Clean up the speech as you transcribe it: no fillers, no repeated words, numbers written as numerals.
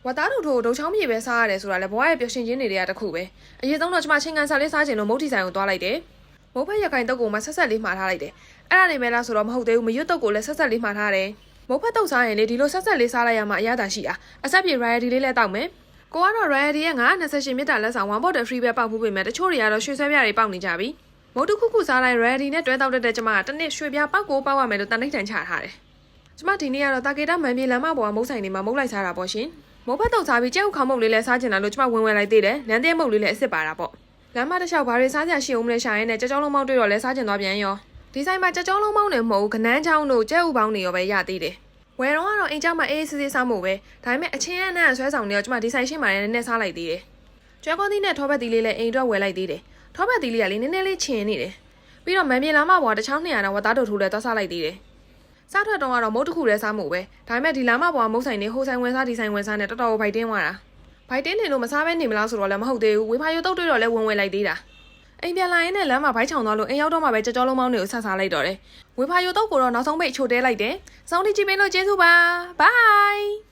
ဝါသားတို့တို့ဒုံချောင်းပြေပဲစားရတယ်ဆိုတာလည်းဘဝရဲ့ပျော်ရွှင်ခြင်းတွေတည်းတခုပဲအရေးဆုံးတော့ကျွန်မချင်းကန်ဆာလေးစားချင်လို့မုတ်တီဆိုင်ကိုသွားလိုက်တယ်မုတ်ဖက်ရခိုင်တုတ်ကိုမှဆက်ဆက်လေးမှာထားလိုက်တယ်အဲ့ဒါနေမဲ့လားဆိုတော့မဟုတ်သေးဘူးမရွတ်တုတ်ကိုလည်းဆက်ဆက်လေးမှာထားတယ်မုတ်ဖက်တုတ်စားရင်လေဒီလိုဆက်ဆက်လေးစားလိုက်ရမှအရသာရှိတာအဆက်ပြေ royalty လေးလည်းတောက်မယ်ကိုကတော့ royalty ရဲ့28မြစ်တာလက်ဆောင်1 bottle free ပဲပေါက်ဖို့ပြင်မယ်တချို့တွေကတော့ရွှေဆွဲပြားတွေပေါက်နေကြပြီမုတ်တခုခုစားလိုက် royalty နဲ့တွဲတောက်တဲ့ကျမကတစ်နှစ်ရွှေပြားပေါက်ကိုပေါက်ရမယ်လို့တန်ထိတ်တန်ချထားတယ်ကျမဒီနေ့ကတော့တာကေတာမန်ပြေလမ်းမပေါ်ကမုတ်ဆိုင်တွေမှာမုတ်လိုက်စားတာပေါ့ရှင်မုတ်ဖက်တုတ်စားပြီးကျဲဥခေါင်းမုတ်လေးလည်းစားချင်တာလို့ကျမဝင်လိုက်သေးတယ်လမ်းသေးမုတ်လေးလည်းအစ်စ်ပါတာပေါ့လမ်းမတစ်လျှောက်ဘာတွေစားကြရှိအောင်မလဲရှာရင်းနဲ့ကြောကြောလုံးမောင်းတွေ့တော့လဲစားချင်သွားပြန်ရောဒီဆိုင်မှာကြောကြောလုံးမောင်းနေမဟုတ်ဘူးကနန်းချောင်းတို့ကျဲဥပေါင်းတွေရောပဲရသေးတယ်ဝယ်တော့ကတော့အိမ်เจ้าမှာအေးအေးဆေးဆေးစားမှုပဲဒါပေမဲ့အချင်းအနှံ့ဆွဲဆောင်နေတော့ကျမဒီဆိုင်ရှင်းမှာလည်းနည်းနည်းစားလိုက်သေးတယ်ကျွဲကောသီးနဲ့ထောပတ်သီးလေးလည်းအိမ်အတွက်ဝယ်လိုက်သေးတယ်ထောပတ်သီးလေးကလည်းနည်းနည်းလေးချင်နေတယ်ပြီးတော့မန်ပြေလာမဘွားတစ်ချောင်း200တောင်ဝတ်သားတို့ထိုးလဲသွားစားလိုက်သေးတယ်စားထွက်တော့ကတော့မုတ်တစ်ခုတည်းစားမှုပဲဒါပေမဲ့ဒီလာမဘွားမုတ်ဆိုင်နေဟိုဆိုင်ဝင်စားဒီဆိုင်ဝင်စားနဲ့တော်တော်ဖိုက်တင်းသွားတာဖိုက်တင်းနေလို့မစားဘဲနေမလားဆိုတော့လည်းမဟုတ်သေးဘူးဝေဖာရုပ်တုတ်တွေ့တော့လဲဝင်လိုက်သေးတာအိမ်ပြန်လာရင်လည်းလမ်းမှာဘိုက်ချောင်သွားလို့အိမ်ရောက်တော့မှပဲကြောကြောလုံးမောင်းတွေကိုဆက်စားလိုက်တော့တယ်ဝေဖာရုပ်တုတ်ကိုတော့နောက်ဆုံးပိတ်ချိုတဲလိုက်တယ်စောင်းတိကြည့်ပေးလို့ကျေးဇူးပါဘိုင်